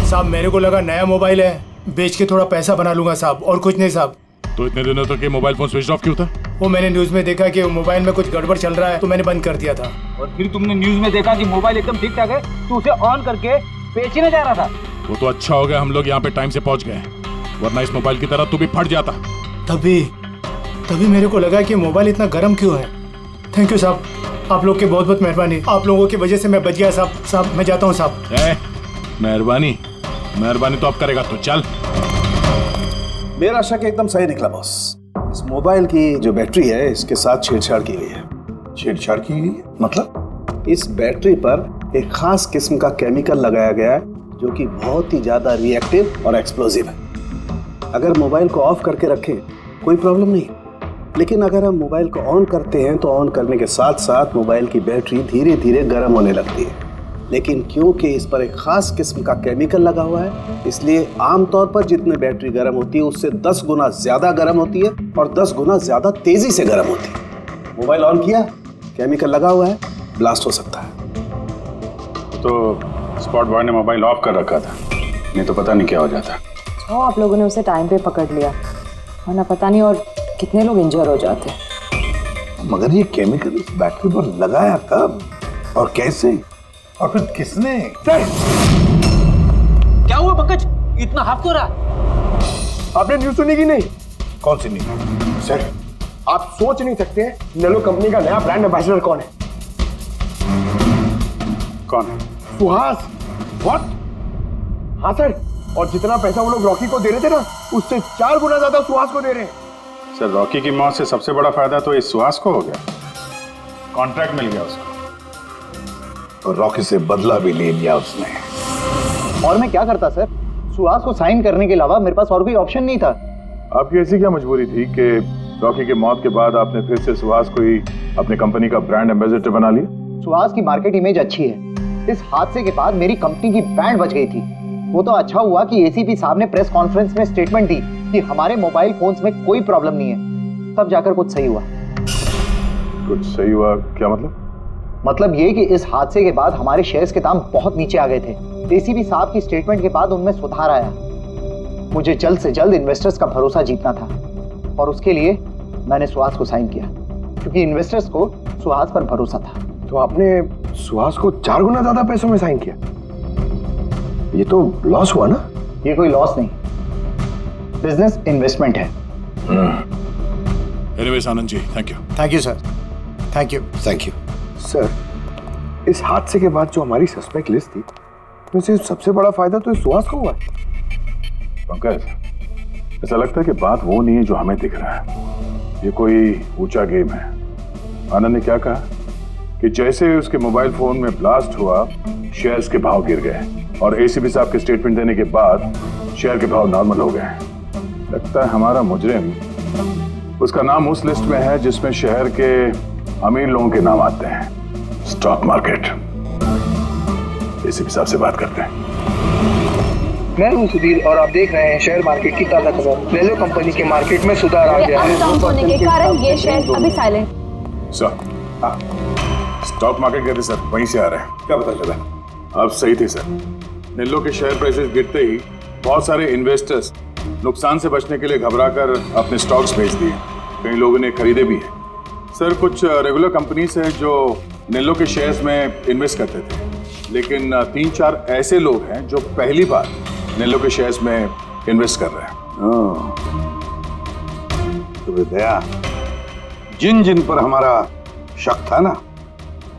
साहब। मेरे को लगा नया मोबाइल है, बेच के थोड़ा पैसा बना लूंगा साहब, और कुछ नहीं साहब। तो इतने दिनों तक ये मोबाइल फोन स्विच ऑफ क्यों था? वो मैंने न्यूज़ में देखा कि मोबाइल में कुछ गड़बड़ चल रहा है, तो मैंने बंद कर दिया था। और फिर तुमने न्यूज़ में देखा कि मोबाइल एकदम ठीक ठाक है, तो उसे ऑन करके बेचने जा रहा था। वो तो अच्छा हो गया हम लोग यहाँ पे टाइम से पहुँच गए, वरना इस मोबाइल की तरह तू भी फट जाता। तभी मेरे को लगा कि मोबाइल इतना गर्म क्यों है। थैंक यू साहब, आप लोग की बहुत बहुत मेहरबानी। आप लोगों की वजह से मैं बच गया साहब। साहब मैं जाता हूँ साहब। मेहरबानी तो अब करेगा तो चल। मेरा शक एकदम सही निकला बॉस। इस मोबाइल की जो बैटरी है, इसके साथ छेड़छाड़ की गई है। छेड़छाड़ की गई है? मतलब इस बैटरी पर एक खास किस्म का केमिकल लगाया गया है, जो कि बहुत ही ज्यादा रिएक्टिव और एक्सप्लोजिव है। अगर मोबाइल को ऑफ करके रखें कोई प्रॉब्लम नहीं, लेकिन अगर हम मोबाइल को ऑन करते हैं तो ऑन करने के साथ साथ मोबाइल की बैटरी धीरे धीरे गर्म होने लगती है। लेकिन क्योंकि इस पर एक खास किस्म का केमिकल लगा हुआ है, इसलिए आमतौर पर जितनी बैटरी गर्म होती है उससे 10 गुना ज्यादा गर्म होती है और 10 गुना ज्यादा तेजी से गर्म होती है। मोबाइल ऑन किया, केमिकल लगा हुआ है, ब्लास्ट हो सकता है। तो स्पॉट बॉय ने मोबाइल ऑफ कर रखा था, नहीं तो पता नहीं क्या हो जाता। आप लोगों ने उसे टाइम पे पकड़ लिया, वरना पता नहीं और कितने लोग इंजर हो जाते। मगर ये केमिकल इस बैटरी पर लगाया कब और कैसे, और फिर किसने? क्या हुआ पंकज, इतना हाफ क्यों रहा? आपने न्यूज़ सुनी कि नहीं? कौन सी नहीं? सर, आप सोच नहीं सकते नेलो कंपनी का नया ब्रांड एम्बेसडर कौन है? कौन है? सुहास। व्हाट? हाँ सर, और जितना पैसा वो लोग रॉकी को दे रहे थे ना, उससे 4 गुना ज्यादा सुहास को दे रहे हैं। सर, रॉकी की मौत से सबसे बड़ा फायदा तो इस सुहास को हो गया, कॉन्ट्रैक्ट मिल गया उसको, और रॉकी से बदला भी ले लिया उसने। और मैं क्या करता सर? सुहास को साइन करने के अलावा मेरे पास और कोई ऑप्शन नहीं था। आपकी ऐसी क्या मजबूरी थी कि रॉकी के मौत के बाद आपने फिर से सुहास को ही अपने कंपनी का ब्रांड एम्बेसडर बना लिया? सुहास की मार्केट इमेज अच्छी है। इस हादसे के बाद मेरी कंपनी की ब्रांड बच गई थी। वो तो अच्छा हुआ कि एसीपी साहब ने प्रेस कॉन्फ्रेंस में स्टेटमेंट दी कि हमारे मोबाइल फोन्स में कोई प्रॉब्लम नहीं है। तब जाकर कुछ सही हुआ। कुछ सही हुआ क्या मतलब? मतलब ये कि इस हादसे के बाद हमारे शेयर्स के दाम बहुत नीचे आ गए थे। एसीपी साहब की स्टेटमेंट के बाद उनमें सुधार आया। मुझे जल्द से जल्द इन्वेस्टर्स का भरोसा जीतना था, और उसके लिए मैंने सुहास को साइन किया, क्योंकि इन्वेस्टर्स को सुहास पर भरोसा था। तो आपने सुहास को 4 गुना ज्यादा पैसों में साइन किया? ये तो लॉस हुआ ना? ये कोई लॉस नहीं, बिजनेस इन्वेस्टमेंट है। Anyways Anand ji, thank you. Thank you sir, thank you. Thank you sir, इस हादसे के बाद जो हमारी सस्पेक्ट लिस्ट थी, उसमें सबसे बड़ा फायदा तो इस सुहास को हुआ है। पंकज, ऐसा लगता है कि बात वो नहीं है जो हमें दिख रहा है। ये कोई ऊंचा गेम है। आनंद ने क्या कहा कि जैसे उसके मोबाइल फोन में ब्लास्ट हुआ, शेयर्स के भाव गिर गए, और एसीपी साहब के स्टेटमेंट देने के बाद शेयर के भाव नॉर्मल हो गए। लगता है हमारा मुजरिम, उसका नाम उस लिस्ट में है जिसमें शहर के अमीर लोगों के नाम आते हैं, स्टॉक मार्केट। एसीपी साहब से बात करते हैं। मैं हूं सुधीर और आप देख रहे हैं शेयर मार्केट की ताजा खबर। नेलो कंपनी के मार्केट में सुधार आ गया है। डाउन होने के कारण ये शेयर अभी साइलेंट। सर, हाँ, स्टॉक मार्केट गए थे सर, वहीं से आ रहे हैं। क्या पता चला? आप सही थे सर। नेलो के शेयर प्राइसेस गिरते ही बहुत सारे इन्वेस्टर्स नुकसान से बचने के लिए घबराकर अपने स्टॉक्स बेच दिए। कई लोगों ने खरीदे भी हैं। सर, कुछ रेगुलर कंपनीज हैं जो नेलो के शेयर्स में इन्वेस्ट करते थे, लेकिन 3-4 ऐसे लोग हैं जो पहली बार नेलो के शेयर्स में इन्वेस्ट कर रहे हैं। तो दया, जिन जिन पर हमारा शक था ना,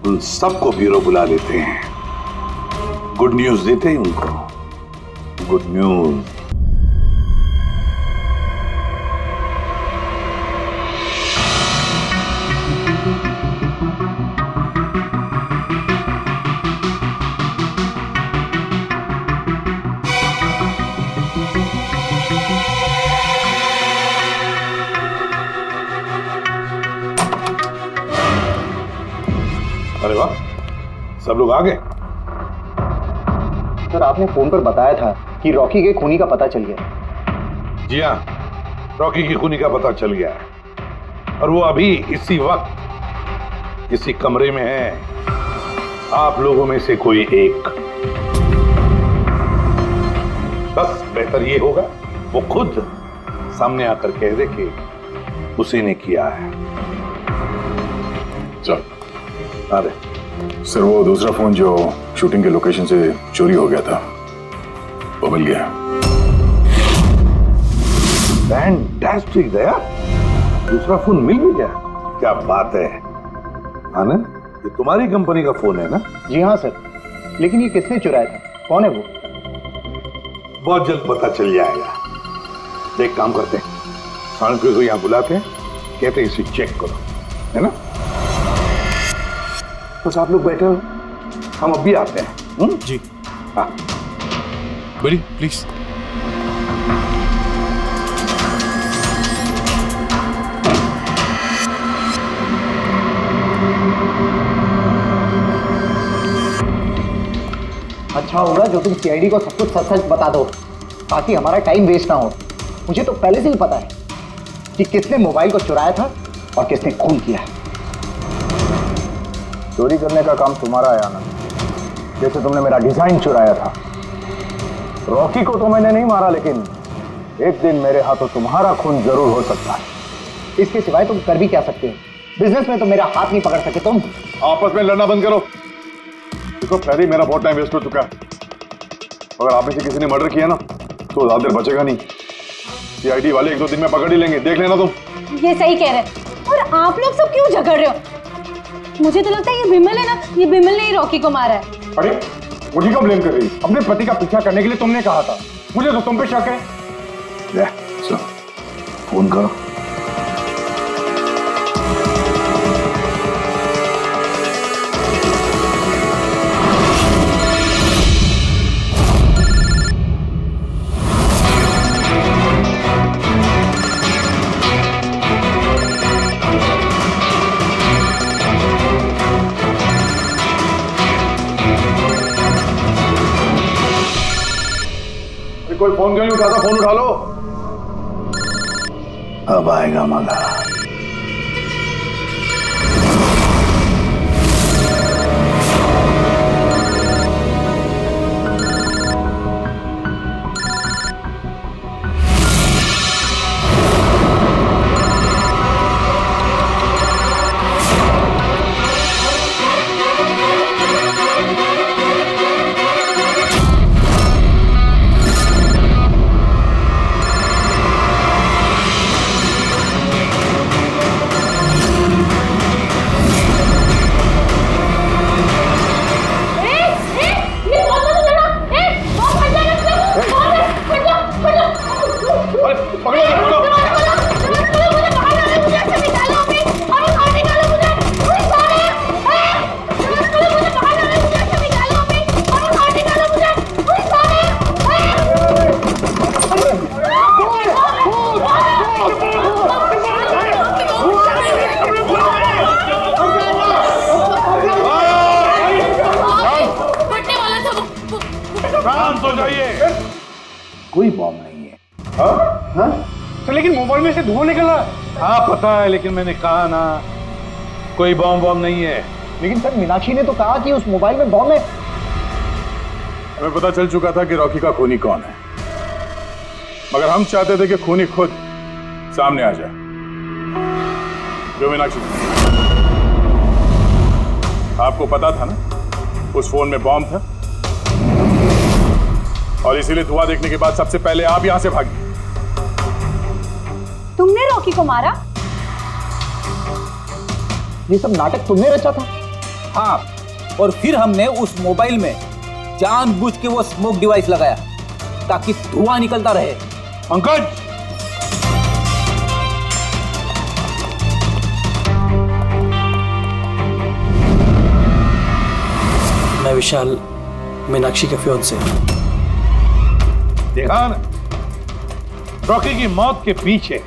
उन सबको ब्यूरो बुला लेते हैं, गुड न्यूज देते हैं उनको। Good news. सब लोग आ गए? सर आपने फोन पर बताया था कि रॉकी के खूनी का पता चल गया। जी हाँ, रॉकी की खूनी का पता चल गया है और वो अभी इसी वक्त किसी कमरे में है। आप लोगों में से कोई एक, बस बेहतर ये होगा वो खुद सामने आकर कह दे कि उसी ने किया है। चल आ रहे। सर वो दूसरा फोन जो शूटिंग के लोकेशन से चोरी हो गया था वो मिल गया। फैंटास्टिक दया, दूसरा फोन मिल भी गया। क्या बात है आनंद, ये तुम्हारी कंपनी का फोन है ना? जी हाँ सर, लेकिन ये किसने चुराया था, कौन है वो? बहुत जल्द पता चल जाएगा। एक काम करते हैं, साणुके को यहाँ बुलाते हैं, कहते हैं इसे चेक करो, है ना? बस आप लोग बैठे हो, हम अब भी आते हैं। जी हाँ बड़ी प्लीज। अच्छा होगा जो तुम सीआईडी को सब कुछ सच सच बता दो ताकि हमारा टाइम वेस्ट ना हो। मुझे तो पहले से ही पता है कि किसने मोबाइल को चुराया था और किसने खून किया। चोरी करने का काम तुम्हारा है आनंद, जैसे तुमने मेरा डिजाइन चुराया था। रॉकी को तो मैंने नहीं मारा, लेकिन एक दिन मेरे हाथों तुम्हारा खून जरूर हो सकता है। इसके सिवाय तुम कर भी क्या सकते हो? बिजनेस में तो मेरा हाथ नहीं पकड़ सके तुम। आपस में लड़ना बंद करो। देखो पहले ही मेरा बहुत टाइम वेस्ट हो चुका है। अगर आप में से किसी ने मर्डर किया ना तो ज्यादा देर बचेगा नहीं। सीआईडी वाले 1-2 दिन में पकड़ ही लेंगे, देख लेना तुम। ये सही कह रहे हैं। और आप लोग सब क्यों झगड़ रहे हो? मुझे तो लगता है ये बिमल है ना, ये बिमल ने ही रॉकी को मारा है। अरे मुझे क्यों ब्लेम कर रही? अपने पति का पीछा करने के लिए तुमने कहा था, मुझे तो तुम पे शक है। ले चल फोन करो। कोई फोन क्यों नहीं उठाता? फोन उठा लो। अब आएगा मजा। कोई बॉम्ब नहीं है। हाँ? तो लेकिन मोबाइल में से धुआं निकला। हाँ पता है, लेकिन मैंने कहा ना कोई बॉम्ब नहीं है। लेकिन सर मीनाक्षी ने तो कहा कि उस मोबाइल में बॉम्ब है। हमें पता चल चुका था कि रॉकी का खूनी कौन है, मगर हम चाहते थे कि खूनी खुद सामने आ जाए। जो मीनाक्षी, आपको पता था ना उस फोन में बॉम्ब था, और इसीलिए धुआं देखने के बाद सबसे पहले आप यहां से भागी। तुमने रॉकी को मारा? ये सब नाटक तुमने रचा था? हाँ, और फिर हमने उस मोबाइल में जानबूझ के वो स्मोक डिवाइस लगाया ताकि धुआं निकलता रहे। पंकज, मैं विशाल, मीनाक्षी के फियांसे। देखा ना, रॉकी की मौत के पीछे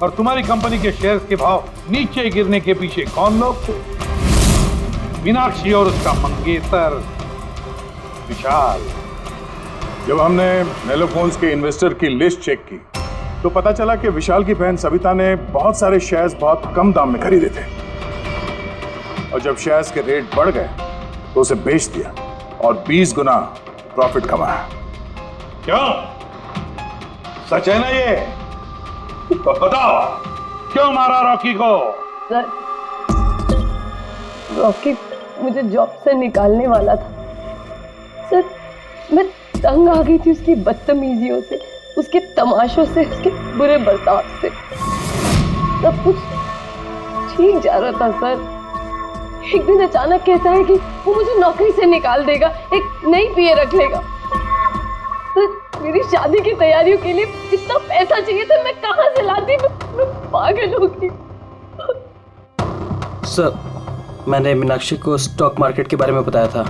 और तुम्हारी कंपनी के शेयर्स के भाव नीचे गिरने के पीछे कौन लोग थे? मीनाक्षी और उसका मंगेतर विशाल। जब हमने नेलोफोन्स के इन्वेस्टर की लिस्ट चेक की तो पता चला कि विशाल की बहन सविता ने बहुत सारे शेयर्स बहुत कम दाम में खरीदे थे और जब शेयर्स के रेट बढ़ गए तो उसे बेच दिया और 20 गुना प्रॉफिट कमाया। क्यों? सच है ना ये? तो बताओ क्यों मारा रॉकी को? सर, रॉकी मुझे जॉब से निकालने वाला था सर। मैं तंग आ गई थी उसकी बदतमीजियों से, उसके तमाशों से, उसके बुरे बर्ताव से। सब कुछ ठीक जा रहा था सर। एक दिन अचानक कहता है कि वो मुझे नौकरी से निकाल देगा, एक नई पीए रख लेगा। तो मेरी शादी की तैयारियों के लिए इतना पैसा चाहिए था, मैं कहाँ से लाती? मैं पागल हो गई। सर, मैंने मीनाक्षी को स्टॉक मार्केट के बारे में बताया था।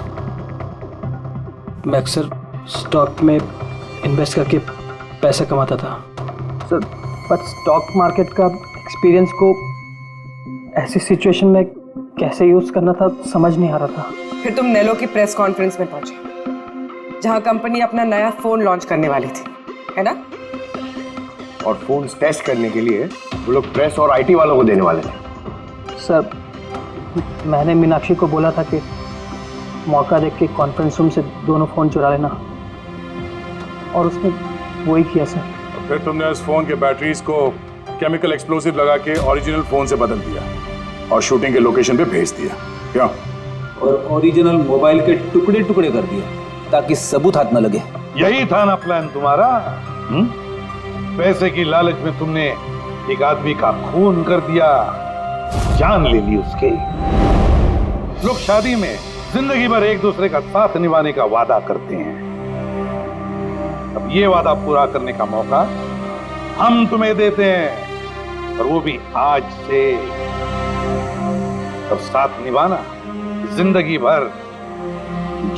मैं अक्सर स्टॉक में इन्वेस्ट करके पैसा कमाता था सर, पर स्टॉक मार्केट का एक्सपीरियंस को ऐसी सिचुएशन में कैसे यूज़ करना था समझ नहीं आ रहा था। फिर तुम नेलो की प्रेस कॉन्फ्रेंस में पहुंचे जहां कंपनी अपना नया फोन लॉन्च करने वाली थी, है ना? और फोन टेस्ट करने के लिए वो लोग प्रेस और आईटी वालों को देने वाले थे। सर, मैंने मीनाक्षी को बोला था कि मौका देख के कॉन्फ्रेंस रूम से दोनों फ़ोन चुरा लेना, और उसने वही किया सर। फिर तुमने उस फोन के बैटरीज को केमिकल एक्सप्लोसिव लगा के ओरिजिनल फोन से बदल दिया और शूटिंग के लोकेशन पे भेज दिया। क्या? और ओरिजिनल मोबाइल के टुकड़े टुकड़े कर दिए ताकि सबूत हाथ न लगे। यही था ना प्लान तुम्हारा? पैसे की लालच में तुमने एक आदमी का खून कर दिया, जान ले ली उसके। लोग शादी में जिंदगी भर एक दूसरे का साथ निभाने का वादा करते हैं। अब ये वादा पूरा करने का मौका हम तुम्हें देते हैं, और वो भी आज से। अब साथ निभाना जिंदगी भर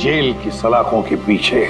जेल की सलाखों के पीछे।